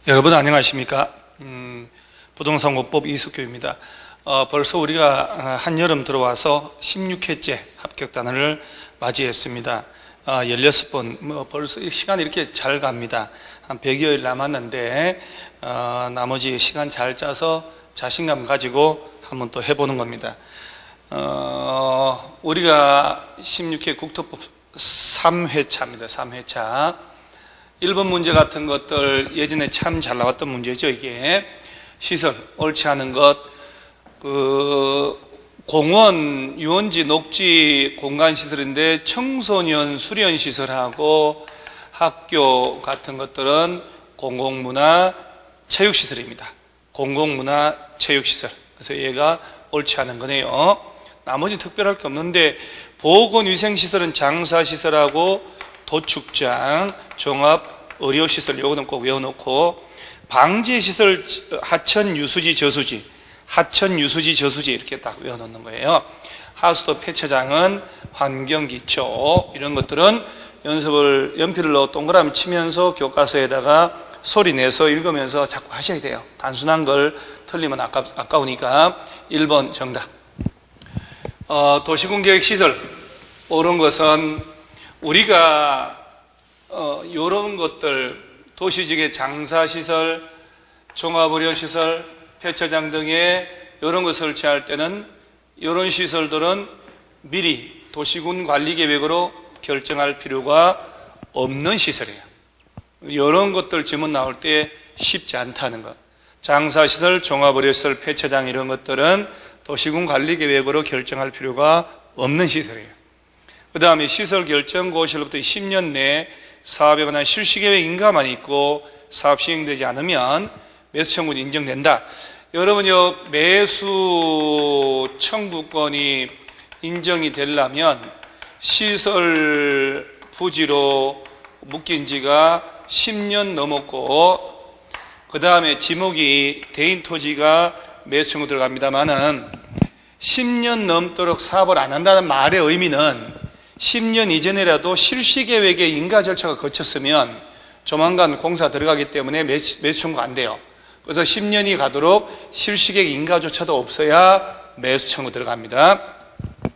여러분 안녕하십니까? 부동산공법 이숙규입니다. 벌써 우리가 한여름 들어와서 16회째 합격단을 맞이했습니다. 16번, 벌써 시간이 이렇게 잘 갑니다. 한 100여일 남았는데, 나머지 시간 잘 짜서 자신감 가지고 한번 또 해보는 겁니다. 우리가 16회 국토법 3회차입니다. 3회차. 1번 문제 같은 것들 예전에 참 잘 나왔던 문제죠. 이게 시설 옳지 않은 것, 공원, 유원지, 녹지 공간 시설인데 청소년 수련 시설하고 학교 같은 것들은 공공문화 체육시설입니다. 공공문화 체육시설. 그래서 얘가 옳지 않은 거네요. 나머지는 특별할 게 없는데 보건위생시설은 장사시설하고 도축장, 종합 의료시설 요거는 꼭 외워놓고, 방지시설 하천 유수지 저수지, 하천 유수지 저수지 이렇게 딱 외워놓는 거예요. 하수도 폐차장은 환경기초, 이런 것들은 연필을 넣어 동그라미 치면서 교과서에다가 소리 내서 읽으면서 자꾸 하셔야 돼요. 단순한 걸 틀리면 아까우니까. 1번 정답. 도시군계획시설 옳은 것은 우리가 요런 것들, 도시지계 장사시설, 종합의료시설, 폐차장 등의 요런 거 설치할 때는 요런 시설들은 미리 도시군 관리계획으로 결정할 필요가 없는 시설이에요. 요런 것들 질문 나올 때 쉽지 않다는 것. 장사시설, 종합의료시설, 폐차장 이런 것들은 도시군 관리계획으로 결정할 필요가 없는 시설이에요. 그 다음에 시설 결정 고시로부터 10년 내에 사업에 관한 실시계획 인가만 있고 사업 시행되지 않으면 매수 청구는 인정된다. 여러분요, 매수 청구권이 인정이 되려면 시설 부지로 묶인 지가 10년 넘었고, 그 다음에 지목이 대인 토지가 매수 청구 들어갑니다만은 10년 넘도록 사업을 안 한다는 말의 의미는 10년 이전이라도 실시계획의 인가 절차가 거쳤으면 조만간 공사 들어가기 때문에 매수 청구 안 돼요. 그래서 10년이 가도록 실시계획 인가조차도 없어야 매수 청구 들어갑니다.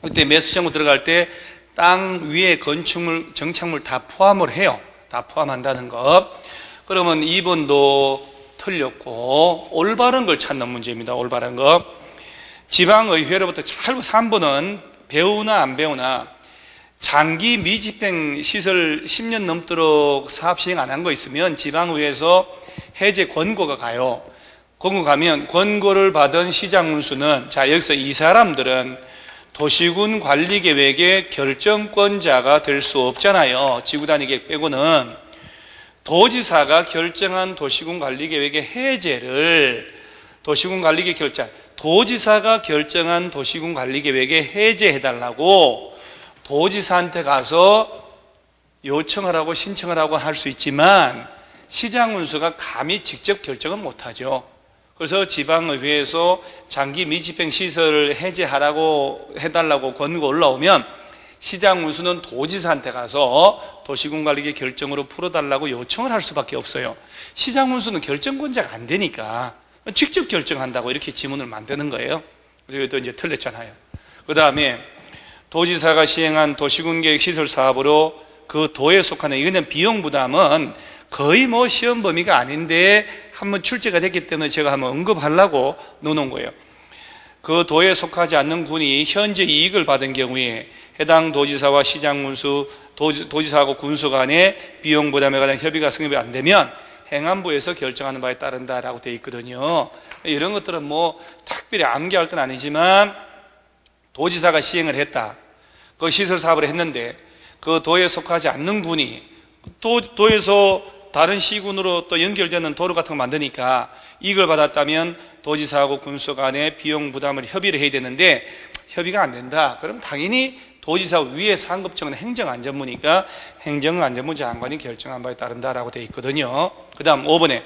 그때 매수 청구 들어갈 때 땅 위에 건축물, 정착물 다 포함을 해요. 다 포함한다는 것. 그러면 2번도 틀렸고 올바른 걸 찾는 문제입니다. 올바른 거. 지방의회로부터 잘 3번은 배우나 안 배우나 장기 미집행 시설 10년 넘도록 사업 시행 안 한 거 있으면 지방의회에서 해제 권고가 가요. 권고 가면 권고를 받은 시장 문수는, 자, 여기서 이 사람들은 도시군 관리계획의 결정권자가 될 수 없잖아요. 지구단위계획 빼고는. 도지사가 결정한 도시군 관리계획의 해제를 도시군 관리계획 도지사가 결정한 도시군 관리계획에 해제해달라고 도지사한테 가서 요청을 하고 신청을 하고 할 수 있지만 시장 운수가 감히 직접 결정은 못하죠. 그래서 지방의회에서 장기 미집행 시설을 해제하라고 해달라고 권고 올라오면 시장 운수는 도지사한테 가서 도시군 관리계 결정으로 풀어달라고 요청을 할 수밖에 없어요. 시장 운수는 결정권자가 안 되니까 직접 결정한다고 이렇게 지문을 만드는 거예요. 그래서 이것도 이제 틀렸잖아요. 그 다음에 도지사가 시행한 도시군계획 시설 사업으로 그 도에 속하는, 이거는 비용 부담은 거의 뭐 시험 범위가 아닌데 한번 출제가 됐기 때문에 제가 한번 언급하려고 넣어놓은 거예요. 그 도에 속하지 않는 군이 현재 이익을 받은 경우에 해당 도지사와 시장군수, 도지사하고 군수 간의 비용 부담에 관한 협의가 성립이 안 되면 행안부에서 결정하는 바에 따른다라고 되어 있거든요. 이런 것들은 뭐 특별히 암기할 건 아니지만 도지사가 시행을 했다. 그 시설 사업을 했는데 그 도에 속하지 않는 군이 도에서 다른 시군으로 또 연결되는 도로 같은 거 만드니까 이익을 받았다면 도지사하고 군수 간의 비용 부담을 협의를 해야 되는데 협의가 안 된다. 그럼 당연히 도지사 위에 상급청은 행정안전부니까 행정안전부 장관이 결정한 바에 따른다라고 되어 있거든요. 그 다음 5번에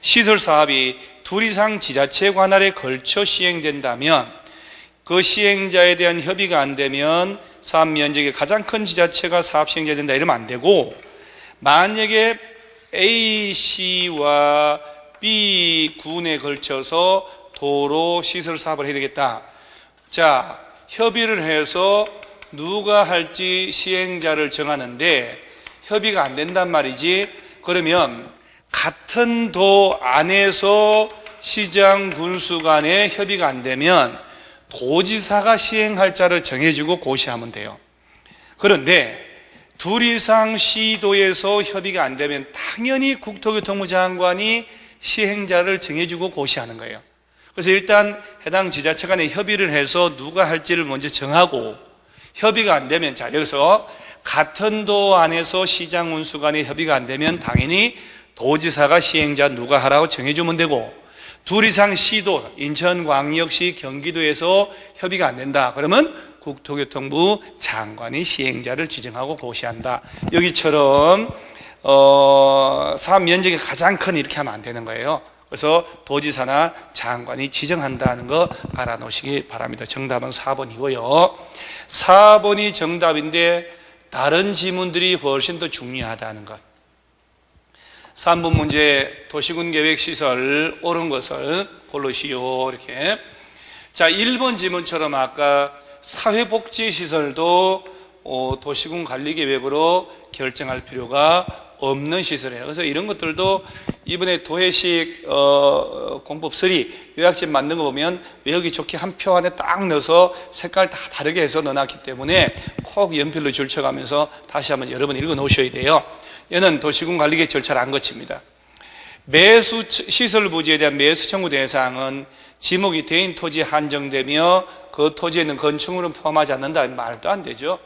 시설 사업이 둘 이상 지자체 관할에 걸쳐 시행된다면 그 시행자에 대한 협의가 안 되면 사업 면적이 가장 큰 지자체가 사업 시행자가 된다 이러면 안 되고, 만약에 A씨와 B 군에 걸쳐서 도로 시설 사업을 해야 되겠다. 자, 협의를 해서 누가 할지 시행자를 정하는데 협의가 안 된단 말이지. 그러면 같은 도 안에서 시장 군수 간에 협의가 안 되면 도지사가 시행할 자를 정해주고 고시하면 돼요. 그런데 둘 이상 시도에서 협의가 안 되면 당연히 국토교통부 장관이 시행자를 정해주고 고시하는 거예요. 그래서 일단 해당 지자체 간에 협의를 해서 누가 할지를 먼저 정하고, 협의가 안 되면, 자, 여기서 같은 도 안에서 시장 운수 간에 협의가 안 되면 당연히 도지사가 시행자 누가 하라고 정해주면 되고, 둘 이상 시도, 인천광역시, 경기도에서 협의가 안 된다. 그러면 국토교통부 장관이 시행자를 지정하고 고시한다. 여기처럼 사업 면적이 가장 큰 이렇게 하면 안 되는 거예요. 그래서 도지사나 장관이 지정한다는 거 알아놓으시기 바랍니다. 정답은 4번이고요. 4번이 정답인데 다른 지문들이 훨씬 더 중요하다는 것. 3번 문제, 도시군계획시설 옳은 것을 고르시오. 이렇게. 자, 1번 지문처럼 아까 사회복지시설도 도시군 관리계획으로 결정할 필요가 없는 시설이에요. 그래서 이런 것들도 이번에 도해식 공법 3 요약집 만든 거 보면 외우기 좋게 한 표 안에 딱 넣어서 색깔 다 다르게 해서 넣어놨기 때문에 콕 연필로 줄쳐가면서 다시 한번 여러 번 읽어 놓으셔야 돼요. 얘는 도시군 관리계획 절차를 안 거칩니다. 매수 시설 부지에 대한 매수 청구 대상은 지목이 대인 토지에 한정되며 그 토지에는 건축물은 포함하지 않는다. 말도 안 되죠.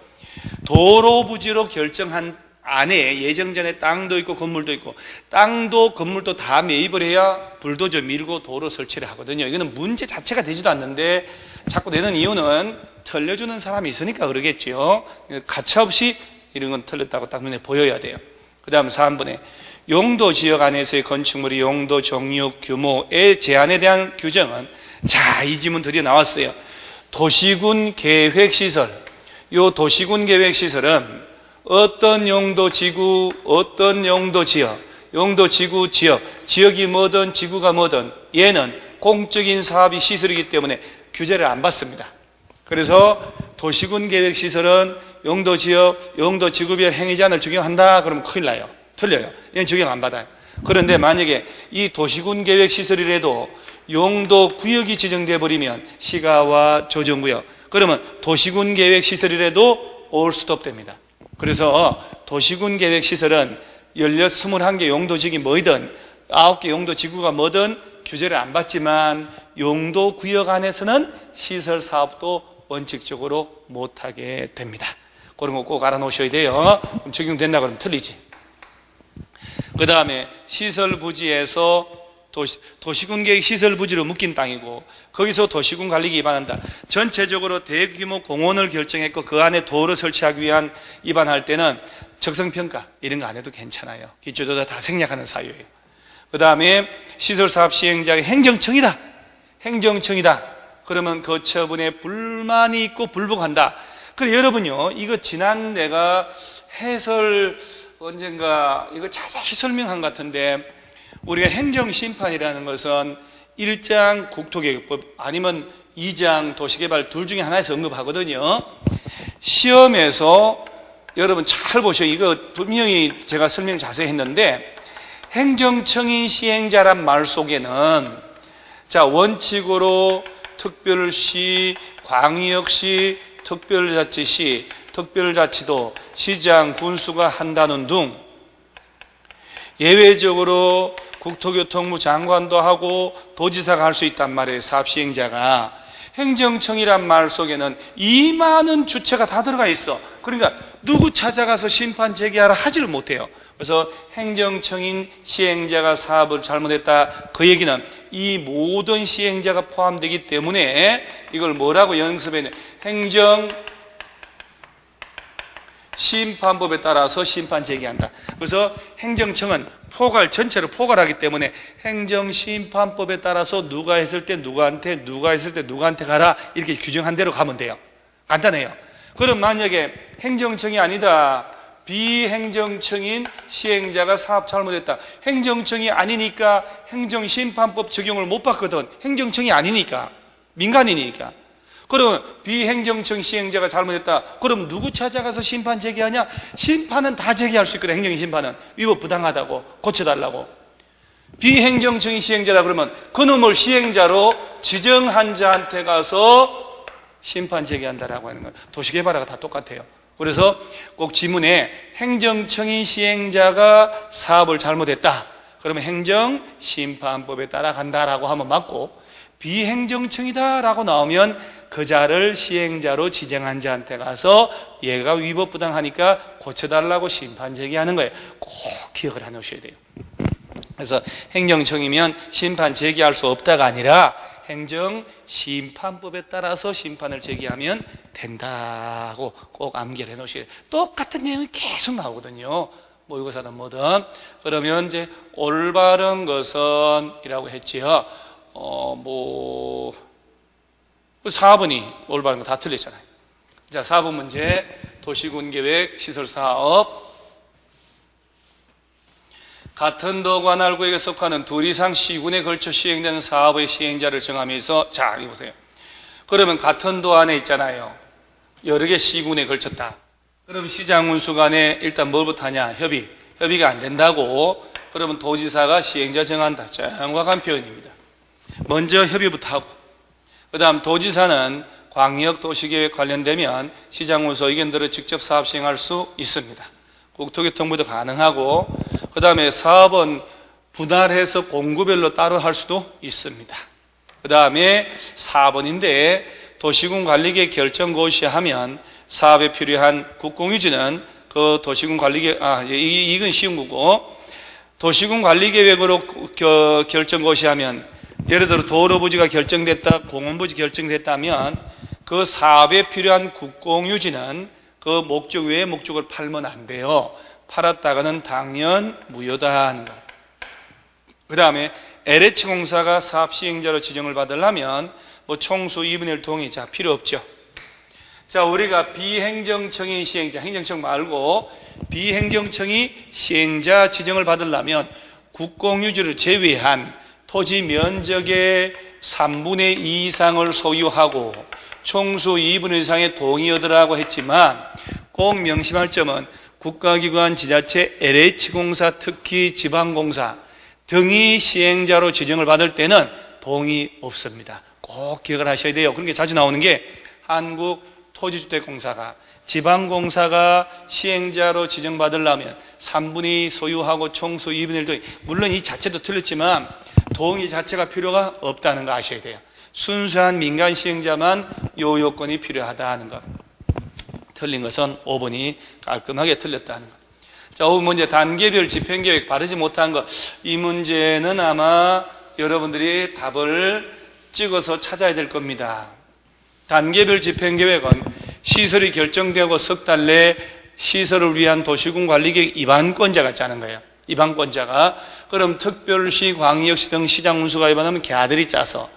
도로 부지로 결정한 안에 예정전에 땅도 있고 건물도 있고, 땅도 건물도 다 매입을 해야 불도저 밀고 도로 설치를 하거든요. 이거는 문제 자체가 되지도 않는데 자꾸 내는 이유는 틀려주는 사람이 있으니까 그러겠죠. 가차없이 이런 건 틀렸다고 딱 눈에 보여야 돼요. 그 다음 3번에 용도 지역 안에서의 건축물의 용도, 종류, 규모의 제한에 대한 규정은, 자, 이 지문 드디어 나왔어요. 도시군 계획시설. 요 도시군 계획시설은 어떤 용도 지구, 어떤 용도 지역, 용도 지구 지역, 지역이 뭐든 지구가 뭐든 얘는 공적인 사업이 시설이기 때문에 규제를 안 받습니다. 그래서 도시군 계획시설은 용도 지역, 용도 지구별 행위 제한을 적용한다 그러면 큰일 나요. 틀려요. 얘는 적용 안 받아요. 그런데 만약에 이 도시군 계획시설이라도 용도 구역이 지정돼 버리면 시가와 조정구역, 그러면 도시군 계획시설이라도 올 스톱 됩니다. 그래서 도시군 계획시설은 21개 용도지역이 뭐든 9개 용도지구가 뭐든 규제를 안 받지만 용도구역 안에서는 시설사업도 원칙적으로 못하게 됩니다. 그런 거 꼭 알아놓으셔야 돼요. 그럼 적용된다 그러면 틀리지. 그 다음에 시설부지에서 도시군계획 시설부지로 묶인 땅이고 거기서 도시군 관리기 위반한다. 전체적으로 대규모 공원을 결정했고 그 안에 도로 설치하기 위한 위반할 때는 적성평가 이런 거 안 해도 괜찮아요. 기초조사 다 생략하는 사유예요. 그 다음에 시설사업 시행자가 행정청이다. 행정청이다. 그러면 그 처분에 불만이 있고 불복한다. 그래 여러분요, 이거 지난 내가 해설 언젠가 이거 자세히 설명한 것 같은데, 우리가 행정심판이라는 것은 1장 국토계획법 아니면 2장 도시개발 둘 중에 하나에서 언급하거든요. 시험에서 여러분 잘 보셔요. 이거 분명히 제가 설명 자세히 했는데, 행정청인 시행자란 말 속에는 자, 원칙으로 특별시, 광역시, 특별자치시, 특별자치도, 시장, 군수가 한다는 등 예외적으로 국토교통부 장관도 하고 도지사가 할 수 있단 말이에요. 사업시행자가. 행정청이란 말 속에는 이 많은 주체가 다 들어가 있어. 그러니까 누구 찾아가서 심판 제기하라 하지를 못해요. 그래서 행정청인 시행자가 사업을 잘못했다, 그 얘기는 이 모든 시행자가 포함되기 때문에 이걸 뭐라고 연습했냐, 행정 심판법에 따라서 심판 제기한다. 그래서 행정청은 전체를 포괄하기 때문에 행정심판법에 따라서 누가 했을 때 누구한테, 누가 했을 때 누구한테 가라, 이렇게 규정한 대로 가면 돼요. 간단해요. 그럼 만약에 행정청이 아니다, 비행정청인 시행자가 사업 잘못했다. 행정청이 아니니까 행정심판법 적용을 못 받거든. 행정청이 아니니까, 민간인이니까. 그럼 비행정청 시행자가 잘못했다. 그럼 누구 찾아가서 심판 제기하냐? 심판은 다 제기할 수 있거든. 행정심판은 위법 부당하다고 고쳐달라고. 비행정청이 시행자다 그러면 그놈을 시행자로 지정한 자한테 가서 심판 제기한다라고 하는 거예요. 도시개발하고 다 똑같아요. 그래서 꼭 지문에 행정청이 시행자가 사업을 잘못했다. 그러면 행정심판법에 따라간다라고 하면 맞고, 비행정청이다라고 나오면 그 자를 시행자로 지정한 자한테 가서 얘가 위법부당하니까 고쳐달라고 심판 제기하는 거예요. 꼭 기억을 해놓으셔야 돼요. 그래서 행정청이면 심판 제기할 수 없다가 아니라 행정심판법에 따라서 심판을 제기하면 된다고 꼭 암기를 해놓으셔야 돼요. 똑같은 내용이 계속 나오거든요. 모의고사든 뭐든. 그러면 이제 올바른 것은 이라고 했지요. 4번이 올바른 거 다 틀렸잖아요. 자, 4번 문제. 도시군계획 시설사업. 같은 도 관할구역에 속하는 둘 이상 시군에 걸쳐 시행되는 사업의 시행자를 정하면서, 자, 여기 보세요. 그러면 같은 도 안에 있잖아요. 여러 개 시군에 걸쳤다. 그럼 시장 운수 간에 일단 뭘부터 하냐? 협의가 안 된다고. 그러면 도지사가 시행자 정한다. 정확한 표현입니다. 먼저 협의부터 하고, 그 다음 도지사는 광역도시계획 관련되면 시장운수 의견들을 직접 사업 시행할 수 있습니다. 국토교통부도 가능하고, 그 다음에 사업은 분할해서 공구별로 따로 할 수도 있습니다. 그 다음에 4번인데 도시군 관리계획 결정 고시하면 사업에 필요한 국공유지는 그 도시군 관리계획, 이건 쉬운 거고, 도시군 관리계획으로 결정 고시하면 예를 들어 도로부지가 결정됐다, 공원부지 결정됐다면 그 사업에 필요한 국공유지는 그 목적 외의 목적을 팔면 안 돼요. 팔았다가는 당연 무효다 하는 거. 그 다음에 LH공사가 사업 시행자로 지정을 받으려면 총수 2분의 1 동의, 자, 필요 없죠. 자, 우리가 비행정청이 시행자, 행정청 말고 비행정청이 시행자 지정을 받으려면 국공유지를 제외한 토지 면적의 3분의 2 이상을 소유하고 총수 2분의 1 이상의 동의 얻으라고 했지만, 꼭 명심할 점은 국가기관, 지자체, LH공사, 특히 지방공사 등이 시행자로 지정을 받을 때는 동의 없습니다. 꼭 기억을 하셔야 돼요. 그런 게 자주 나오는 게 한국토지주택공사가, 지방공사가 시행자로 지정받으려면 3분의 2 소유하고 총수 2분의 1 동의, 물론 이 자체도 틀렸지만 동의 자체가 필요가 없다는 거 아셔야 돼요. 순수한 민간 시행자만 요 요건이 필요하다는 것. 틀린 것은 5번이 깔끔하게 틀렸다는 것. 자, 5번 문제, 단계별 집행계획 바르지 못한 것. 이 문제는 아마 여러분들이 답을 찍어서 찾아야 될 겁니다. 단계별 집행계획은 시설이 결정되고 석 달 내 시설을 위한 도시군 관리계획 입안권자가 짜는 거예요. 입안권자가. 그럼 특별시, 광역시 등 시장운수가 입안하면 걔들이 짜서,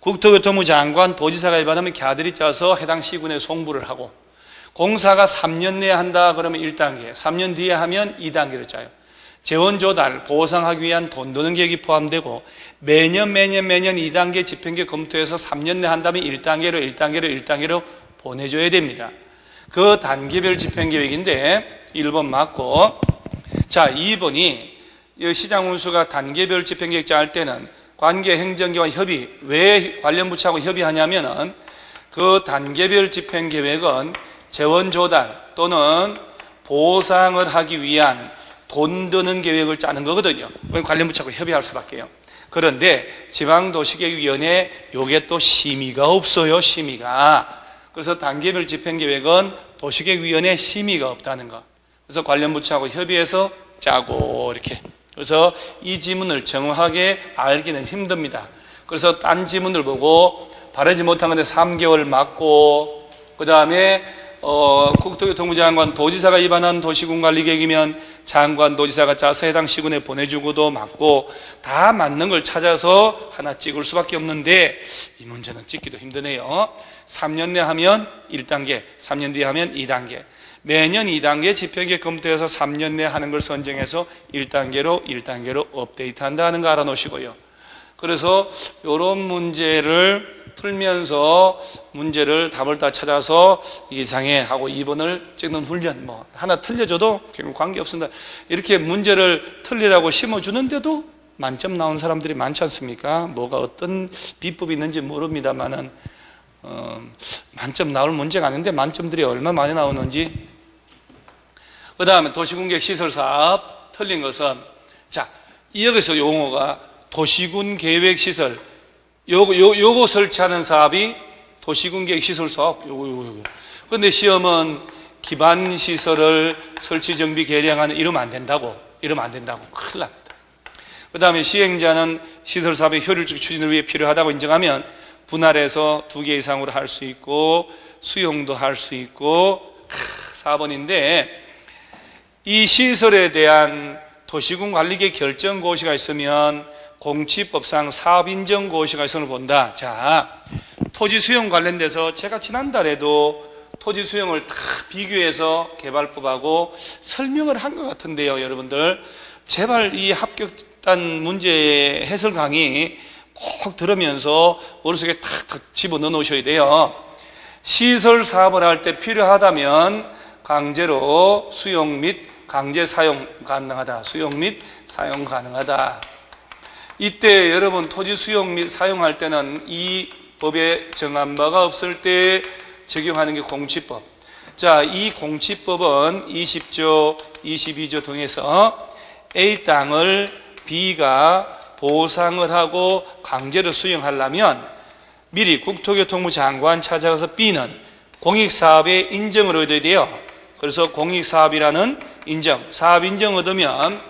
국토교통부 장관, 도지사가 입안하면 걔들이 짜서 해당 시군에 송부를 하고, 공사가 3년 내에 한다 그러면 1단계, 3년 뒤에 하면 2단계를 짜요. 재원 조달, 보상하기 위한 돈 드는 계획이 포함되고, 매년 2단계 집행계획 검토해서 3년 내에 한다면 1단계로 보내줘야 됩니다. 그 단계별 집행계획인데 1번 맞고, 자, 2번이 시장운수가 단계별 집행계획 짤 때는 관계 행정기관 협의, 왜 관련 부처하고 협의하냐면은 그 단계별 집행계획은 재원 조달 또는 보상을 하기 위한 돈 드는 계획을 짜는 거거든요. 관련 부처하고 협의할 수밖에요. 그런데 지방도시계획위원회 요게 또 심의가 없어요. 심의가. 그래서 단계별 집행계획은 도시계획위원회 심의가 없다는 거. 그래서 관련 부처하고 협의해서 짜고 이렇게. 그래서 이 지문을 정확하게 알기는 힘듭니다. 그래서 딴 지문을 보고 바르지 못한 건데 3개월 맞고, 그 다음에 국토교통부 장관, 도지사가 위반한 도시군관리계획이면 장관, 도지사가 짜서 해당 시군에 보내주고도 맞고 다 맞는 걸 찾아서 하나 찍을 수밖에 없는데 이 문제는 찍기도 힘드네요. 3년 내 하면 1단계, 3년 뒤에 하면 2단계. 매년 2단계 지표계획 검토해서 3년 내 하는 걸 선정해서 1단계로 업데이트한다는 거 알아놓으시고요. 그래서 이런 문제를 풀면서 문제를 답을 다 찾아서 이상해 하고 2번을 찍는 훈련, 뭐 하나 틀려줘도 결국 관계없습니다. 이렇게 문제를 틀리라고 심어주는데도 만점 나온 사람들이 많지 않습니까? 뭐가 어떤 비법이 있는지 모릅니다만은 만점 나올 문제가 아닌데 만점들이 얼마나 많이 나오는지. 그 다음에 도시군계획 시설사업 틀린 것은, 자, 여기서 용어가 도시군 계획 시설, 요거 설치하는 사업이 도시군 계획 시설 사업, 요거. 근데 시험은 기반 시설을 설치 정비 개량하는 이러면 안 된다고. 큰일 납니다. 그 다음에 시행자는 시설 사업의 효율적 추진을 위해 필요하다고 인정하면 분할해서 2개 이상으로 할 수 있고 수용도 할 수 있고 4번인데, 이 시설에 대한 도시군 관리계획 결정 고시가 있으면 공치법상 사업인정 고시가 있음을 본다. 자, 토지 수용 관련돼서 제가 지난달에도 토지 수용을 다 비교해서 개발법하고 설명을 한 것 같은데요. 여러분들 제발 이 합격단 문제 해설 강의 꼭 들으면서 머릿속에 탁 집어넣어 놓으셔야 돼요. 시설 사업을 할 때 필요하다면 강제로 수용 및 강제 사용 가능하다. 수용 및 사용 가능하다. 이때 여러분 토지 수용 및 사용할 때는 이 법에 정한 바가 없을 때 적용하는 게 공치법. 자, 이 공치법은 20조, 22조 등에서 A 땅을 B가 보상을 하고 강제로 수용하려면 미리 국토교통부 장관 찾아가서 B는 공익사업의 인정을 얻어야 돼요. 그래서 공익사업이라는 인정, 사업 인정 얻으면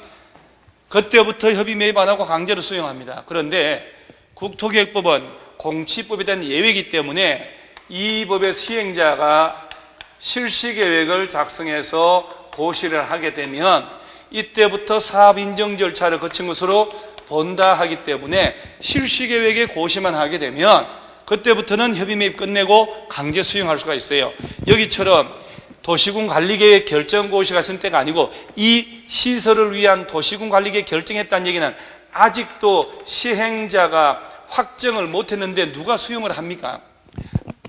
그때부터 협의 매입 안 하고 강제로 수용합니다. 그런데 국토계획법은 공치법에 대한 예외이기 때문에 이 법의 시행자가 실시계획을 작성해서 고시를 하게 되면 이때부터 사업 인정 절차를 거친 것으로 본다 하기 때문에 실시계획에 고시만 하게 되면 그때부터는 협의 매입 끝내고 강제 수용할 수가 있어요. 여기처럼 도시군 관리계획 결정 고시가 있을 때가 아니고 이 시설을 위한 도시군 관리계획 결정했다는 얘기는 아직도 시행자가 확정을 못했는데 누가 수용을 합니까?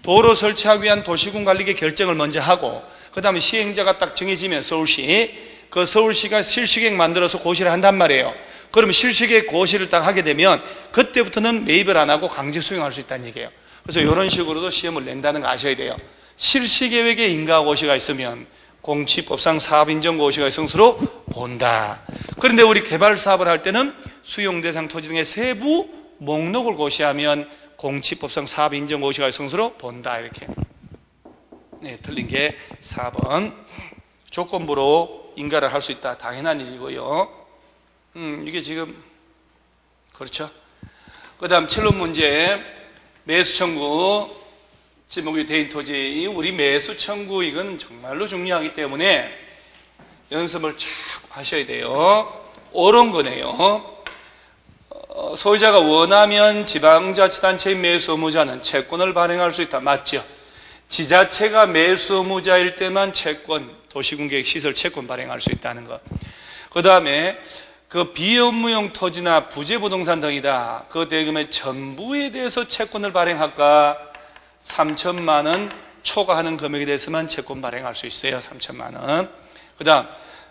도로 설치하기 위한 도시군 관리계획 결정을 먼저 하고 그 다음에 시행자가 딱 정해지면 서울시가 실시계획 만들어서 고시를 한단 말이에요. 그러면 실시계획 고시를 딱 하게 되면 그때부터는 매입을 안 하고 강제 수용할 수 있다는 얘기예요. 그래서 이런 식으로도 시험을 낸다는 거 아셔야 돼요. 실시계획에 인가고시가 있으면 공치법상 사업인정고시가 있을 것으로 본다. 그런데 우리 개발사업을 할 때는 수용대상 토지 등의 세부 목록을 고시하면 공치법상 사업인정고시가 있을 것으로 본다. 이렇게. 네, 틀린 게 4번. 조건부로 인가를 할 수 있다. 당연한 일이고요. 이게 지금 그렇죠. 그 다음 7번 문제. 매수 청구 지목이 대인 토지, 우리 매수 청구 이건 정말로 중요하기 때문에 연습을 쭉 하셔야 돼요. 옳은 거네요. 소유자가 원하면 지방자치단체인 매수 의무자는 채권을 발행할 수 있다. 맞죠? 지자체가 매수 의무자일 때만 채권, 도시군계획 시설 채권 발행할 수 있다는 것. 그 다음에 그 비업무용 토지나 부재부동산 등이다. 그 대금의 전부에 대해서 채권을 발행할까? 3천만 원 초과하는 금액에 대해서만 채권 발행할 수 있어요. 3천만 원. 그 다음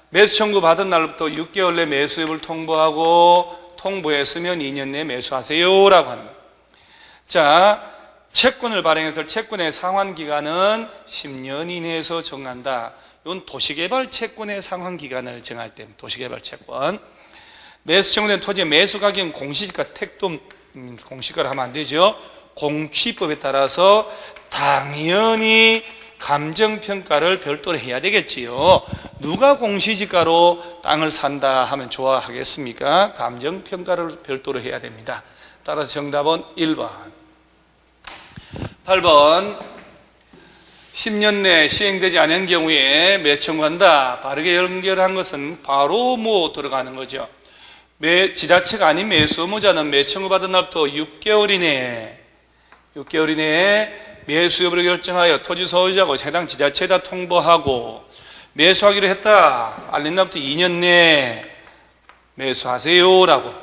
매수 청구 받은 날부터 6개월 내 매수입을 통보하고 통보했으면 2년 내에 매수하세요 라고 하는 거예요. 자, 채권을 발행해서 채권의 상환기간은 10년 이내에서 정한다. 이건 도시개발 채권의 상환기간을 정할 때 도시개발 채권. 매수 청구된 토지의 매수 가격은 공시지가 택도 공시가를 하면 안 되죠. 공취법에 따라서 당연히 감정평가를 별도로 해야 되겠지요. 누가 공시지가로 땅을 산다 하면 좋아하겠습니까? 감정평가를 별도로 해야 됩니다. 따라서 정답은 1번. 8번. 10년 내에 시행되지 않은 경우에 매청구한다. 바르게 연결한 것은 바로 들어가는 거죠. 지자체가 아닌 매수의무자는 매청구 받은 날부터 6개월 이내에 매수 여부를 결정하여 토지 소유자고 해당 지자체에다 통보하고, 매수하기로 했다 알린 날부터 2년 내에 매수하세요라고.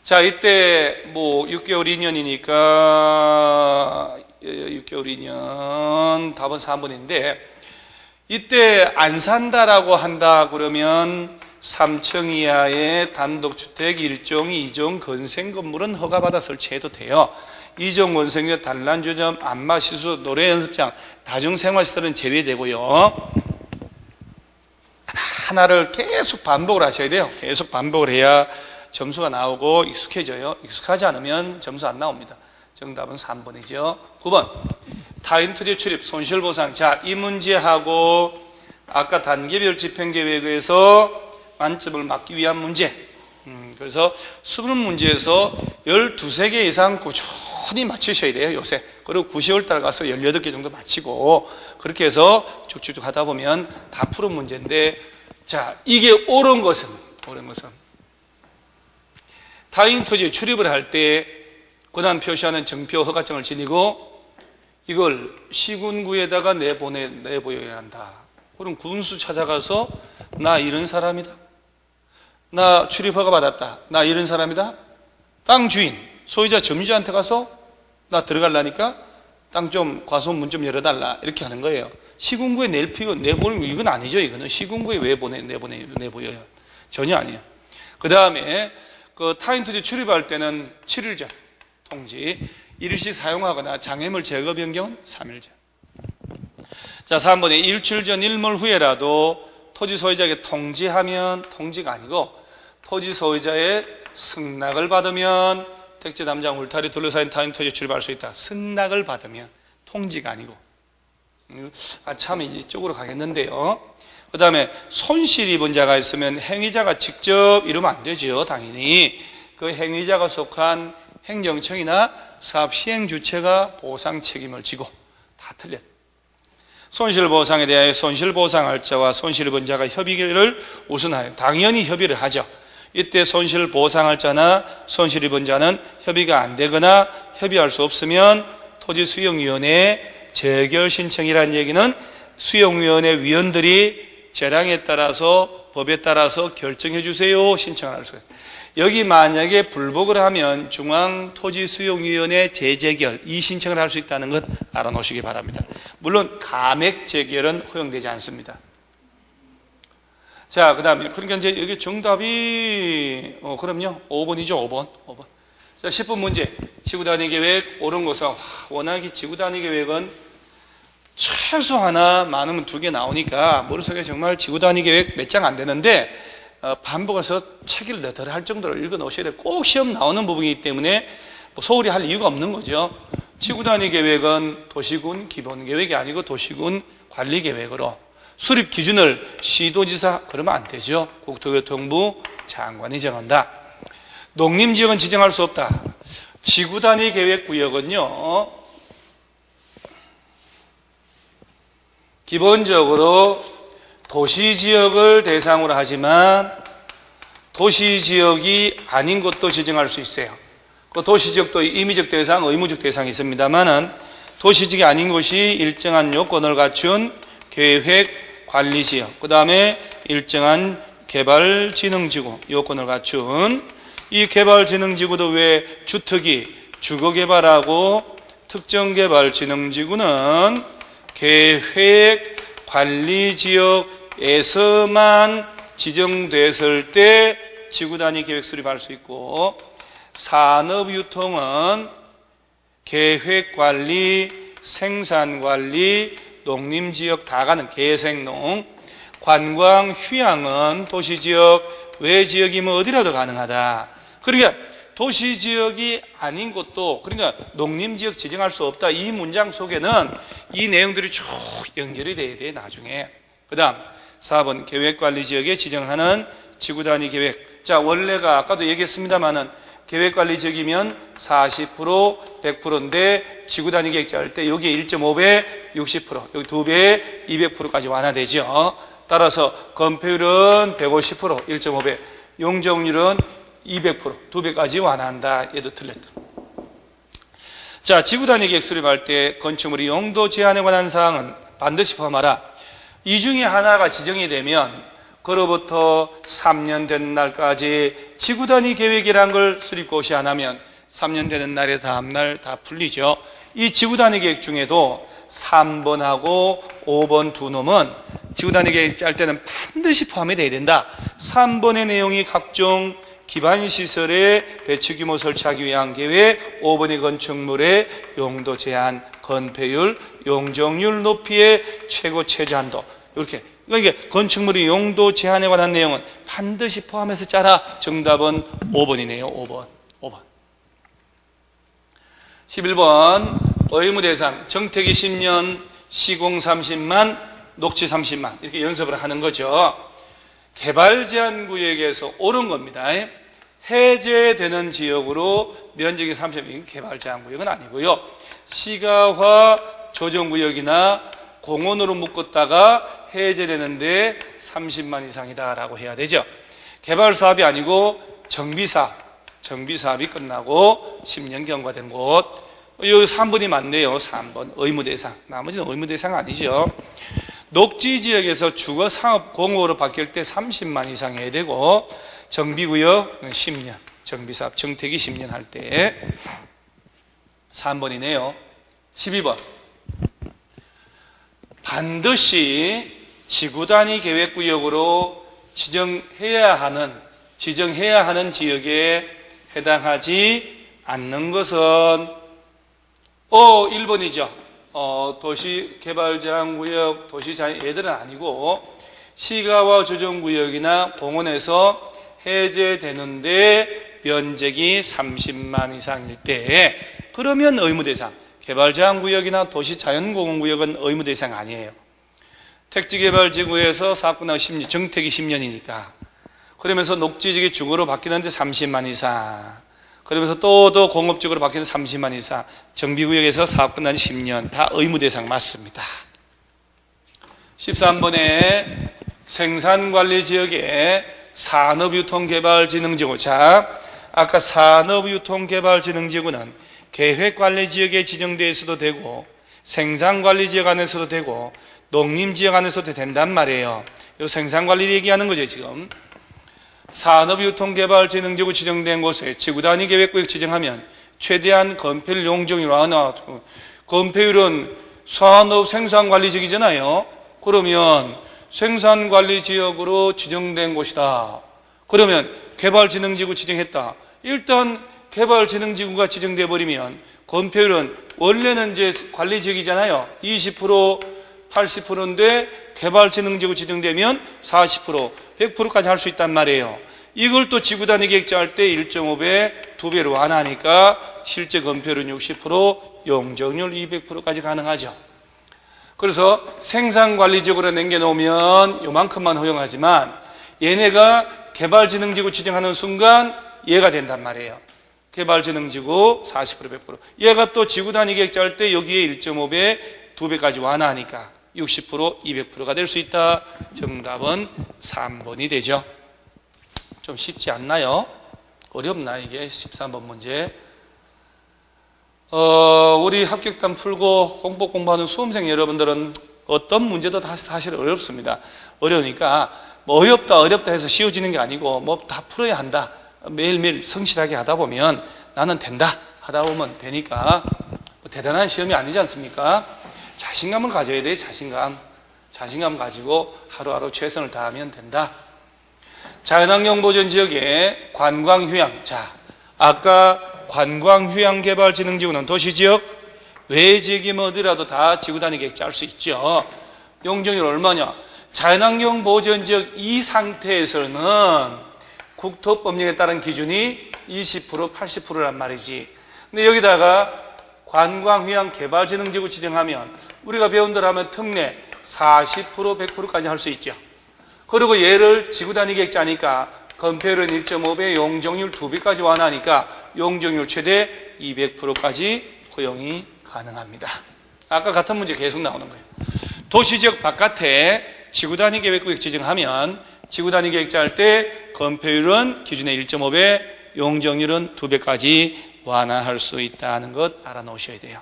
자, 이때 6개월 2년이니까 6개월 2년 답은 3번인데, 이때 안 산다라고 한다 그러면 3층 이하의 단독주택 1종, 2종 건생 건물은 허가받아 설치해도 돼요. 2종 건생의 단란주점, 안마시설, 노래연습장, 다중생활시설은 제외되고요. 하나를 계속 반복을 하셔야 돼요. 계속 반복을 해야 점수가 나오고 익숙해져요. 익숙하지 않으면 점수 안 나옵니다. 정답은 3번이죠. 9번 타인 토지 출입 손실보상. 자, 이 문제하고 아까 단계별 집행계획에서 만점을 맞기 위한 문제, 그래서 수능 문제에서 12개 이상 꾸준히 맞추셔야 돼요, 요새. 그리고 9, 10월 달 가서 18개 정도 맞히고, 그렇게 해서 쭉쭉쭉 하다 보면 다 푸른 문제인데, 자, 이게 옳은 것은 타인 토지에 출입을 할 때 권한 표시하는 정표 허가증을 지니고 이걸 시군구에다가 내보여야 한다. 그럼 군수 찾아가서 나 이런 사람이다, 나 출입 허가 받았다, 나 이런 사람이다, 땅 주인 소유자 점유자한테 가서 나 들어가려니까 땅 좀 과소 문 좀 열어달라, 이렇게 하는 거예요. 시군구에 내보는 이건 아니죠. 이거는 시군구에 왜 내보여요? 전혀 아니에요. 그 다음에 그 타인 토지 출입할 때는 7일전 통지, 일시 사용하거나 장애물 제거 변경은 3일전. 자, 3번에 일주일 전 일몰 후에라도 토지 소유자에게 통지하면, 통지가 아니고 토지 소유자의 승낙을 받으면 택지 담장 울타리 둘러싸인 타인 토지에 출입할 수 있다. 승낙을 받으면, 통지가 아니고. 참 이쪽으로 가겠는데요. 그 다음에 손실 입은 자가 있으면 행위자가 직접 이러면 안 되죠. 당연히 그 행위자가 속한 행정청이나 사업 시행 주체가 보상 책임을 지고. 다 틀려. 손실보상에 대하여 손실보상할 자와 손실 입은 자가 협의를 우선하여 당연히 협의를 하죠. 이때 손실보상할 자나 손실 입은 자는 협의가 안 되거나 협의할 수 없으면 토지수용위원회에 재결 신청이라는 얘기는 수용위원회 위원들이 재량에 따라서 법에 따라서 결정해 주세요 신청을 할 수가 있어요. 여기 만약에 불복을 하면 중앙토지수용위원회 재재결 이 신청을 할 수 있다는 것 알아놓으시기 바랍니다. 물론 감액 재결은 허용되지 않습니다. 자, 그 다음에 그러니까 이제 여기 정답이 그럼요 5번이죠. 5번. 자, 10번 문제. 지구단위 계획 옳은 것은 워낙에 지구단위 계획은 최소 하나 많으면 2개 나오니까 머릿속에 정말 지구단위 계획 몇 장 안 되는데 반복해서 책을 너덜 할 정도로 읽어 놓으셔야 돼요. 꼭 시험 나오는 부분이기 때문에 소홀히 할 이유가 없는 거죠. 지구단위 계획은 도시군 기본계획이 아니고 도시군 관리계획으로 수립 기준을 시도지사 그러면 안 되죠. 국토교통부 장관이 정한다. 농림지역은 지정할 수 없다. 지구단위 계획구역은요 기본적으로 도시지역을 대상으로 하지만 도시지역이 아닌 곳도 지정할 수 있어요. 그 도시지역도 임의적 대상, 의무적 대상이 있습니다만은 도시지역이 아닌 곳이 일정한 요건을 갖춘 계획 관리지역, 그 다음에 일정한 개발진흥지구 요건을 갖춘 이 개발진흥지구도 왜 주특기, 주거개발하고 특정개발진흥지구는 계획관리지역에서만 지정됐을 때 지구단위 계획 수립할 수 있고, 산업유통은 계획관리, 생산관리, 농림지역 다 가는 계생농, 관광, 휴양은 도시지역, 외지역이면 어디라도 가능하다. 그러니까 도시지역이 아닌 곳도, 그러니까 농림지역 지정할 수 없다. 이 문장 속에는 이 내용들이 쭉 연결이 돼야 돼, 나중에. 그 다음 4번 계획관리지역에 지정하는 지구단위 계획. 자, 원래가 아까도 얘기했습니다만은 계획관리지역이면 40%, 100%인데 지구단위 계획 짤 때 여기에 1.5배 60%, 여기 2배에 200%까지 완화되죠. 따라서 건폐율은 150%, 1.5배, 용적률은 200%, 2배까지 완화한다. 얘도 틀렸다. 자, 지구단위 계획 수립할 때 건축물의 용도 제한에 관한 사항은 반드시 포함하라. 이 중에 하나가 지정이 되면 그로부터 3년 되는 날까지 지구단위 계획이라는 걸 수립고시 안 하면 3년 되는 날에 다음날 다 풀리죠. 이 지구단위 계획 중에도 3번하고 5번 두 놈은 지구단위 계획 짤 때는 반드시 포함이 돼야 된다. 3번의 내용이 각종 기반시설의 배치규모 설치하기 위한 계획, 5번의 건축물의 용도 제한, 건폐율, 용적률 높이의 최고 최저한도. 이렇게. 그러니까 건축물의 용도 제한에 관한 내용은 반드시 포함해서 짜라. 정답은 5번이네요. 5번. 11번 의무대상 정택이 10년, 시공 30만, 녹지 30만 이렇게 연습을 하는 거죠. 개발제한구역에서 옳은 겁니다. 해제되는 지역으로 면적이 30만 개발제한구역은 아니고요. 시가화 조정구역이나 공원으로 묶었다가 해제되는데 30만 이상이다라고 해야 되죠. 개발사업이 아니고 정비사업이 끝나고 10년 경과된 곳. 여기 3번이 맞네요. 3번 의무대상. 나머지는 의무대상 아니죠. 녹지지역에서 주거상업 공업으로 바뀔 때 30만 이상 해야 되고, 정비구역 10년, 정비사업 정택이 10년 할 때 3번이네요. 12번 반드시 지구단위 계획구역으로 지정해야 하는 지역에 해당하지 않는 것은 1번이죠. 도시개발제한구역, 도시자연 얘들은 아니고 시가와 조정구역이나 공원에서 해제되는데 면적이 30만 이상일 때 그러면 의무대상. 개발제한구역이나 도시자연공원구역은 의무대상 아니에요. 택지개발지구에서 사업권하고 10년, 정택이 10년이니까. 그러면서 녹지지역이 주거로 바뀌는데 30만 이상. 그러면서 또 공업적으로 바뀌는데 30만 이상. 정비구역에서 사업 끝난 지 10년. 다 의무대상 맞습니다. 13번에 생산관리지역에 산업유통개발진흥지구. 자, 아까 산업유통개발진흥지구는 계획관리지역에 지정되어 있어도 되고 생산관리지역 안에서도 되고 농림지역 안에서도 된단 말이에요. 이 생산관리를 얘기하는 거죠. 지금 산업유통개발진흥지구 지정된 곳에 지구단위 계획구역 지정하면 최대한 건폐율 용적률 완화. 건폐율은 산업 생산관리지역이잖아요. 그러면 생산관리지역으로 지정된 곳이다. 그러면 개발진흥지구 지정했다. 일단 개발진흥지구가 지정돼 버리면 건폐율은 원래는 이제 관리지역이잖아요. 20%, 80%인데 개발진흥지구 지정되면 40%, 100%까지 할 수 있단 말이에요. 이걸 또 지구단위 계획자 할 때 1.5배, 2배로 완화하니까 실제 건폐율은 60%, 용적률 200%까지 가능하죠. 그래서 생산관리지역으로 남겨놓으면 요만큼만 허용하지만 얘네가 개발진흥지구 지정하는 순간 얘가 된단 말이에요. 개발진흥지구 40%, 100%. 얘가 또 지구단위 계획자 할 때 여기에 1.5배, 2배까지 완화하니까 60%, 200%가 될 수 있다. 정답은 3번이 되죠. 좀 쉽지 않나요? 어렵나 이게 13번 문제. 우리 합격단 풀고 공법 공부하는 수험생 여러분들은 어떤 문제도 다 사실 어렵습니다. 어려우니까 뭐 어렵다 해서 쉬워지는 게 아니고 뭐 다 풀어야 한다. 매일매일 성실하게 하다 보면 나는 된다 하다 보면 되니까 대단한 시험이 아니지 않습니까? 자신감을 가져야 돼. 자신감 가지고 하루하루 최선을 다하면 된다. 자연환경보전지역의 관광휴양. 자, 아까 관광휴양개발진흥지구는 도시지역 외지역이면 어디라도 다 지구단위 계획 짤 수 있죠. 용적률 얼마냐? 자연환경보전지역 이 상태에서는 국토법령에 따른 기준이 20%, 80%란 말이지. 근데 여기다가 관광휴양개발진흥지구 지정하면 우리가 배운 대로 하면 특례 40%, 100%까지 할 수 있죠. 그리고 얘를 지구단위 계획 짜니까 건폐율은 1.5배, 용적률 2배까지 완화하니까 용적률 최대 200%까지 허용이 가능합니다. 아까 같은 문제 계속 나오는 거예요. 도시지역 바깥에 지구단위 계획구역 지정하면 지구단위 계획 짤 때 건폐율은 기준의 1.5배, 용적률은 2배까지 완화할 수 있다는 것 알아놓으셔야 돼요.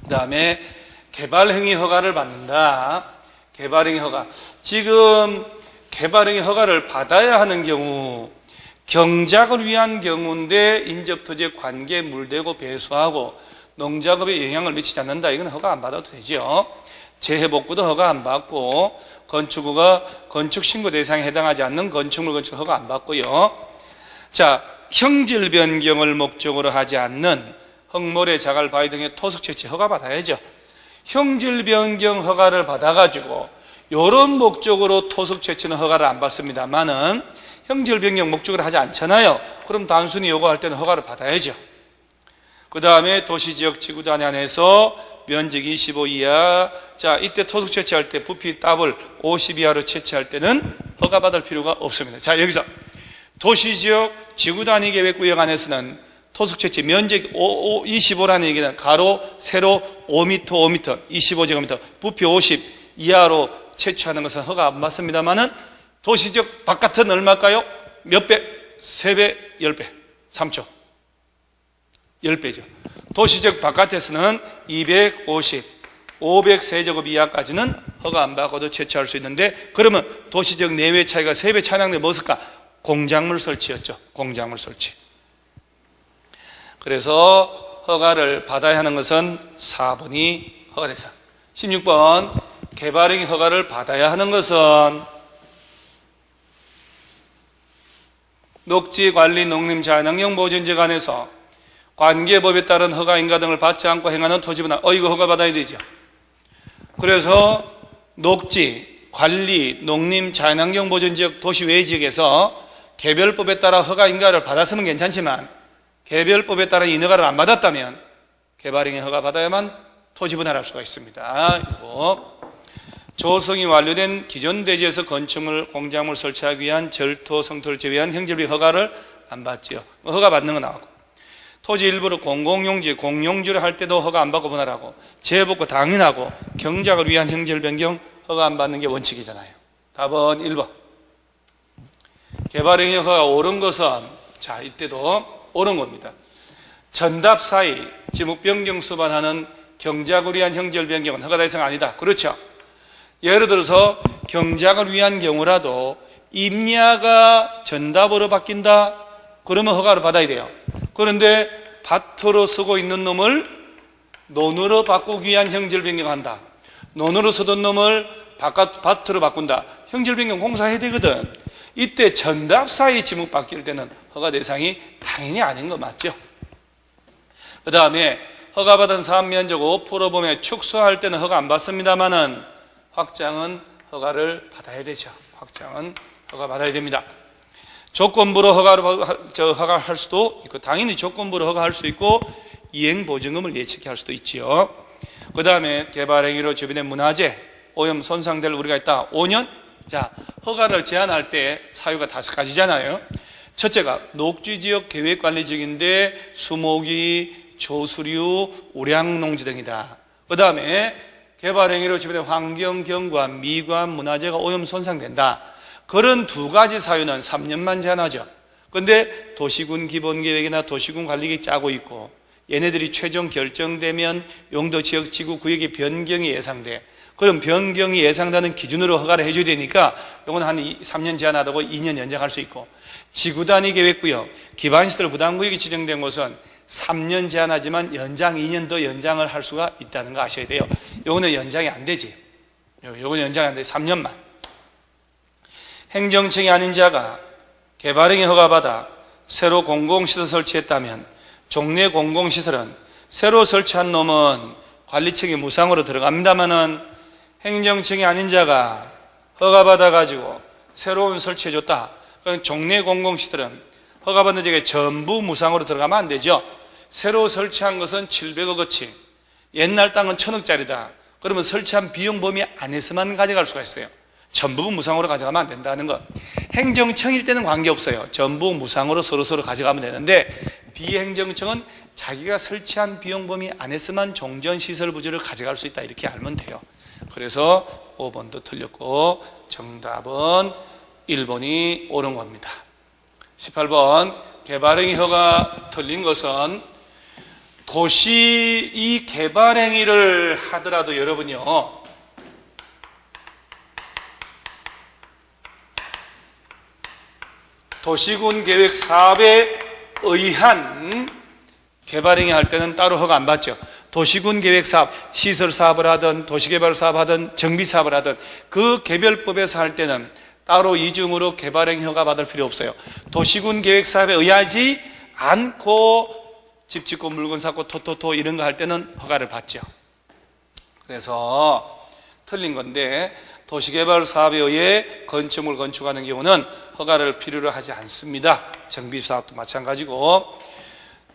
그 다음에 개발행위 허가를 받는다. 개발행위 허가. 지금 개발행위 허가를 받아야 하는 경우 경작을 위한 경우인데 인접토지의 관계 물대고 배수하고 농작업에 영향을 미치지 않는다. 이건 허가 안 받아도 되죠. 재해복구도 허가 안 받고 건축구가 건축신고 대상에 해당하지 않는 건축물 건축 허가 안 받고요. 자, 형질 변경을 목적으로 하지 않는 흙모래, 자갈, 바위 등의 토속 채취 허가 받아야죠. 형질 변경 허가를 받아가지고 이런 목적으로 토속 채취는 허가를 안 받습니다만은 형질 변경 목적으로 하지 않잖아요. 그럼 단순히 요구할 때는 허가를 받아야죠. 그 다음에 도시지역 지구단위 안에서 면적 25 이하. 자, 이때 토속 채취할 때 부피 더블 50 이하로 채취할 때는 허가 받을 필요가 없습니다. 자, 여기서 도시지역 지구단위 계획구역 안에서는 토속 채취 면적 25라는 얘기는 가로, 세로 5m, 5m, 25제곱미터, 부피 50 이하로 채취하는 것은 허가 안 받습니다만은 도시지역 바깥은 얼마일까요? 몇 배? 3배, 10배, 3초. 10배죠. 도시지역 바깥에서는 250, 500세제곱 이하까지는 허가 안 받고도 채취할 수 있는데 그러면 도시지역 내외 차이가 3배 차이 나는 게 무엇일까? 공작물 설치였죠. 공작물 설치. 그래서 허가를 받아야 하는 것은 4번이 허가 대상. 16번 개발행위 허가를 받아야 하는 것은 녹지관리 농림자연환경 보존지역 안에서 관계법에 따른 허가 인가 등을 받지 않고 행하는 토지분할. 이거 허가 받아야 되죠. 그래서 녹지, 관리, 농림, 자연환경 보존지역, 도시 외 지역에서 개별법에 따라 허가 인가를 받았으면 괜찮지만 개별법에 따라 인허가를 안 받았다면 개발행위 허가 받아야만 토지 분할할 수가 있습니다. 이거 조성이 완료된 기존 대지에서 건축물, 공작물 설치하기 위한 절토, 성토를 제외한 형질비 허가를 안 받지요. 허가 받는 거 나오고 토지 일부를 공공용지, 공용지를 할 때도 허가 안 받고 분할하고 재해복구 당연하고 경작을 위한 형질 변경 허가 안 받는 게 원칙이잖아요. 답은 1번. 개발행위 허가가 옳은 것은 자 이때도 옳은 겁니다. 전답 사이 지목 변경 수반하는 경작을 위한 형질 변경은 허가 대상 아니다. 그렇죠. 예를 들어서 경작을 위한 경우라도 임야가 전답으로 바뀐다. 그러면 허가를 받아야 돼요. 그런데 밭으로 쓰고 있는 놈을 논으로 바꾸기 위한 형질 변경한다. 논으로 쓰던 놈을 밭으로 바꾼다. 형질 변경 공사해야 되거든. 이때 전답 사이 지목 바뀔 때는 허가 대상이 당연히 아닌 거 맞죠? 그 다음에 허가받은 사업 면적 5% 범위 축소할 때는 허가 안 받습니다만은 확장은 허가를 받아야 되죠. 확장은 허가 받아야 됩니다. 조건부로 허가할 수도 있고 당연히 조건부로 허가할 수 있고 이행보증금을 예측할 수도 있지요. 그 다음에 개발행위로 주변의 문화재 오염 손상될 우려가 있다. 5년. 자, 허가를 제한할 때 사유가 5가지잖아요. 첫째가 녹지지역 계획관리지역인데 수목이, 조수류, 우량농지 등이다. 그 다음에 개발행위로 주변의 환경, 경관, 미관, 문화재가 오염 손상된다. 그런 2가지 사유는 3년만 제한하죠. 그런데 도시군 기본계획이나 도시군 관리계획 짜고 있고 얘네들이 최종 결정되면 용도지역 지구 구역의 변경이 예상돼. 그럼 변경이 예상되는 기준으로 허가를 해줘야 되니까 이건 한 3년 제한하다고 2년 연장할 수 있고 지구단위 계획구역, 기반시설 부담구역이 지정된 곳은 3년 제한하지만 연장 2년 더 연장을 할 수가 있다는 거 아셔야 돼요. 요거는 연장이 안 되지. 요거는 연장이 안 돼. 3년만. 행정청이 아닌 자가 개발행위 허가받아 새로 공공시설 설치했다면 종래 공공시설은 새로 설치한 놈은 관리청이 무상으로 들어갑니다만은 행정청이 아닌 자가 허가받아가지고 새로운 설치해줬다. 그럼 종래 공공시설은 허가받는 지역에 전부 무상으로 들어가면 안 되죠. 새로 설치한 것은 700억어치, 옛날 땅은 1000억짜리다. 그러면 설치한 비용 범위 안에서만 가져갈 수가 있어요. 전부 무상으로 가져가면 안 된다는 것. 행정청일 때는 관계없어요. 전부 무상으로 서로서로 가져가면 되는데 비행정청은 자기가 설치한 비용 범위 안에서만 종전시설 부지를 가져갈 수 있다 이렇게 알면 돼요. 그래서 5번도 틀렸고 정답은 1번이 옳은 겁니다. 18번 개발행위허가 틀린 것은 도시 이 개발행위를 하더라도 여러분요 도시군 계획 사업에 의한 개발행위 할 때는 따로 허가 안 받죠. 도시군 계획 사업, 시설 사업을 하든 도시개발 사업 하든 정비 사업을 하든 그 개별법에서 할 때는 따로 이중으로 개발행위 허가 받을 필요 없어요. 도시군 계획 사업에 의하지 않고 집 짓고 물건 사고 토토토 이런 거 할 때는 허가를 받죠. 그래서 틀린 건데 도시개발 사업에 의해 건축물 건축하는 경우는 허가를 필요로 하지 않습니다. 정비사업도 마찬가지고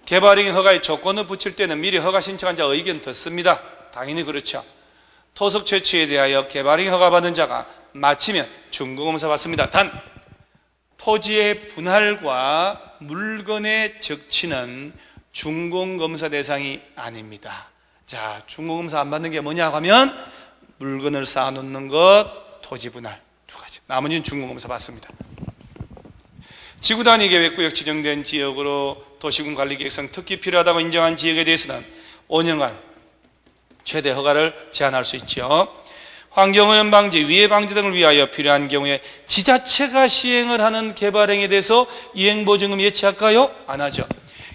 개발행위 허가의 조건을 붙일 때는 미리 허가 신청한 자 의견 듣습니다. 당연히 그렇죠. 토속 채취에 대하여 개발행위 허가받은 자가 마치면 준공검사 받습니다. 단 토지의 분할과 물건의 적치는 준공검사 대상이 아닙니다. 자, 준공검사 안 받는 게 뭐냐 하면 물건을 쌓아놓는 것, 토지 분할 두 가지. 나머지는 준공검사 받습니다. 지구단위 계획구역 지정된 지역으로 도시군 관리 계획상 특히 필요하다고 인정한 지역에 대해서는 5년간 최대 허가를 제한할 수 있죠. 환경오염 방지, 위해 방지 등을 위하여 필요한 경우에 지자체가 시행을 하는 개발행위에 대해서 이행보증금 예치할까요? 안 하죠.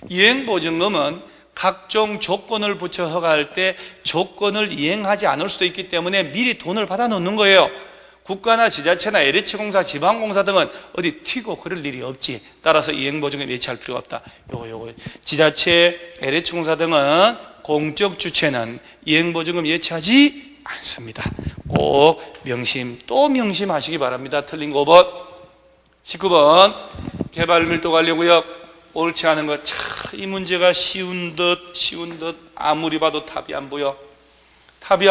이행보증금은 각종 조건을 붙여 허가할 때 조건을 이행하지 않을 수도 있기 때문에 미리 돈을 받아 놓는 거예요. 국가나 지자체나 LH공사, 지방공사 등은 어디 튀고 그럴 일이 없지. 따라서 이행보증금 예치할 필요가 없다. 요거. 지자체, LH공사 등은 공적 주체는 이행보증금 예치하지 않습니다. 꼭 또 명심하시기 바랍니다. 틀린 거 5번. 19번 개발밀도관리구역 옳지 않은 것. 이 문제가 쉬운 듯 아무리 봐도 답이 안 보여. 답이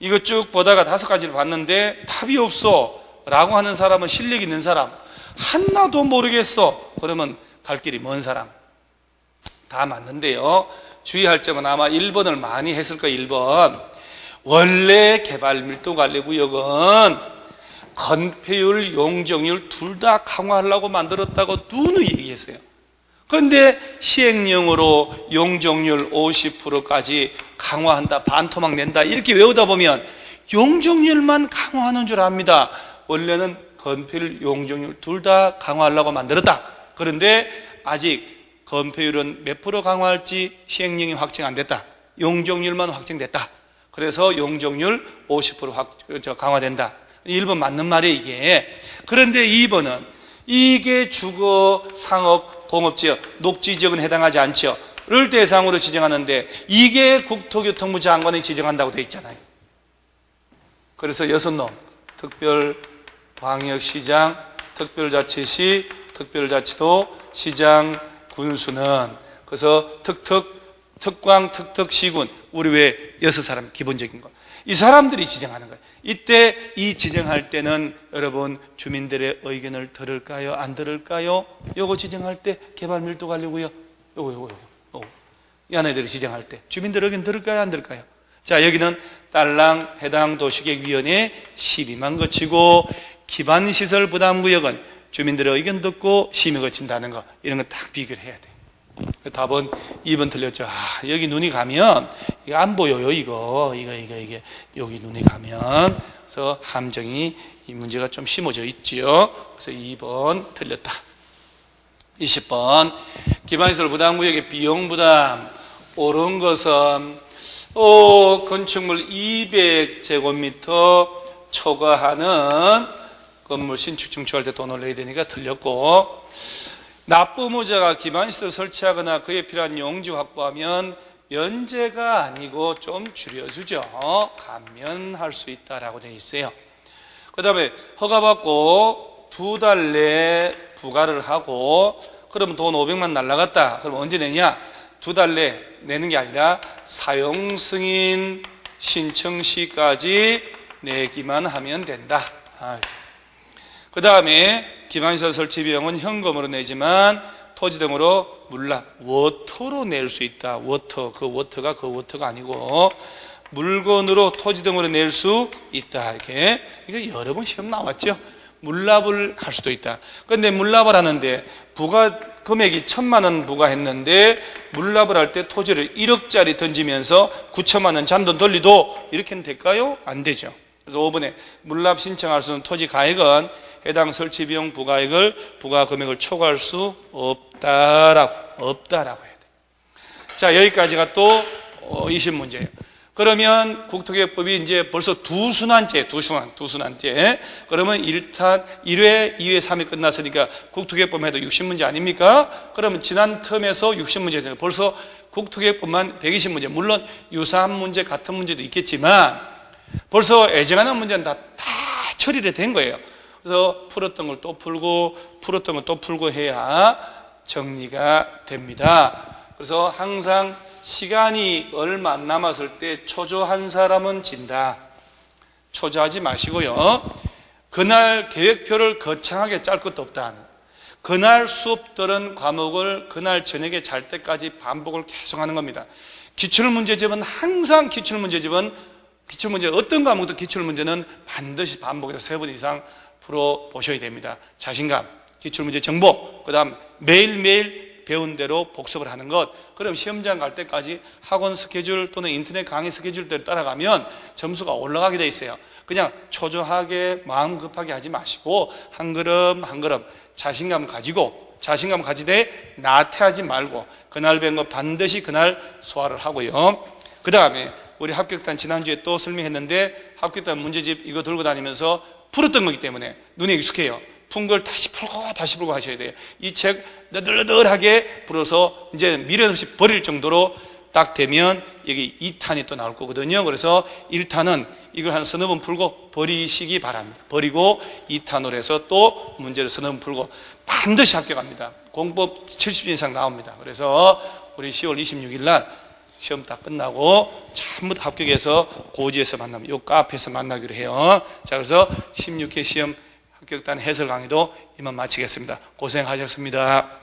이거 쭉 보다가 5가지를 봤는데 답이 없어 라고 하는 사람은 실력 있는 사람, 하나도 모르겠어 그러면 갈 길이 먼 사람. 다 맞는데요, 주의할 점은 아마 1번을 많이 했을 거예요. 1번 원래 개발밀도관리구역은 건폐율, 용적률 둘 다 강화하려고 만들었다고 누누이 얘기했어요. 그런데 시행령으로 용적률 50%까지 강화한다, 반토막 낸다 이렇게 외우다 보면 용적률만 강화하는 줄 압니다. 원래는 건폐율, 용적률 둘 다 강화하려고 만들었다. 그런데 아직 건폐율은 몇 프로 강화할지 시행령이 확정 안 됐다. 용적률만 확정됐다. 그래서 용적률 50% 강화된다. 1번 맞는 말이에요, 이게. 그런데 2번은 이게 주거, 상업, 공업지역, 녹지지역은 해당하지 않죠. 를 대상으로 지정하는데 이게 국토교통부 장관이 지정한다고 되어 있잖아요. 그래서 6놈, 특별광역시장, 특별자치시, 특별자치도, 시장, 군수는 그래서 특광, 특특시군 우리 왜 6사람 기본적인 거. 이 사람들이 지정하는 거예요. 이때 이 지정할 때는 여러분 주민들의 의견을 들을까요? 안 들을까요? 요거 지정할 때 개발밀도관리구역 요거 이 안에들이 지정할 때 주민들 의견 들을까요? 안 들을까요? 자, 여기는 딸랑 해당 도시계획위원회 심의만 거치고 기반시설 부담구역은 주민들의 의견 듣고 심의 거친다는 거, 이런 거 딱 비교를 해야 돼. 답은 2번 틀렸죠. 여기 눈이 가면 이거 안 보여요. 이게 여기 눈이 가면, 그래서 함정이 이 문제가 좀 심어져 있지요. 그래서 2번 틀렸다. 20번 기반시설 부담구역의 비용 부담 옳은 것은 건축물 200제곱미터 초과하는 건물 신축 증축할 때 돈을 내야 되니까 틀렸고, 납부무자가 기반시설 설치하거나 그에 필요한 용지 확보하면 면제가 아니고 좀 줄여주죠. 감면할 수 있다라고 되어 있어요. 그 다음에 허가받고 2달 내에 부과를 하고, 그러면 돈 500만 날라갔다. 그럼 언제 내냐? 2달 내에 내는 게 아니라 사용승인 신청 시까지 내기만 하면 된다. 그 다음에 기반시설 설치 비용은 현금으로 내지만 토지 등으로 물납, 워터로 낼 수 있다. 워터, 그 워터가 아니고 물건으로 토지 등으로 낼 수 있다. 이렇게 이게 여러 번 시험 나왔죠. 물납을 할 수도 있다. 그런데 물납을 하는데 부가 금액이 1,000만 원 부과했는데 물납을 할 때 토지를 1억짜리 던지면서 9천만 원 잔돈 돌리도 이렇게는 될까요? 안 되죠. 그래서 5번에 물납 신청할 수 있는 토지 가액은 해당 설치 비용 부가 금액을 초과할 수 없다라고 해야 돼. 자, 여기까지가 또 20문제예요. 그러면 국토개혁법이 이제 벌써 두 순환째. 그러면 1탄, 1회, 2회, 3회 끝났으니까 국토개혁법 해도 60문제 아닙니까? 그러면 지난 텀에서 60문제잖아요. 벌써 국토개혁법만 120문제. 물론 유사한 문제, 같은 문제도 있겠지만 벌써 애정하는 문제는 다 처리가 된 거예요. 그래서 풀었던 걸 또 풀고 해야 정리가 됩니다. 그래서 항상 시간이 얼마 안 남았을 때 초조한 사람은 진다. 초조하지 마시고요. 그날 계획표를 거창하게 짤 것도 없다. 그날 수업 들은 과목을 그날 저녁에 잘 때까지 반복을 계속하는 겁니다. 기출문제집은 항상 어떤 과목도 기출문제는 반드시 반복해서 3번 이상 풀어보셔야 됩니다. 자신감, 기출문제 정보, 그 다음 매일매일 배운 대로 복습을 하는 것. 그럼 시험장 갈 때까지 학원 스케줄 또는 인터넷 강의 스케줄대로 따라가면 점수가 올라가게 돼 있어요. 그냥 초조하게 마음 급하게 하지 마시고 한 걸음 한 걸음 자신감 가지되 나태하지 말고 그날 배운 거 반드시 그날 소화를 하고요. 그 다음에 우리 합격단 지난주에 또 설명했는데 합격단 문제집 이거 들고 다니면서 풀었던 거기 때문에 눈에 익숙해요. 푼 걸 다시 풀고 하셔야 돼요. 이 책 너덜너덜하게 풀어서 이제 미련 없이 버릴 정도로 딱 되면 여기 2탄이 또 나올 거거든요. 그래서 1탄은 이걸 한 서너 번 풀고 버리시기 바랍니다. 버리고 2탄으로 해서 또 문제를 서너 번 풀고 반드시 합격합니다. 공법 70점 이상 나옵니다. 그래서 우리 10월 26일 날 시험 다 끝나고 전부 다 합격해서 고지에서 만나면 요 카페에서 만나기로 해요. 자, 그래서 16회 시험 합격단 해설 강의도 이만 마치겠습니다. 고생하셨습니다.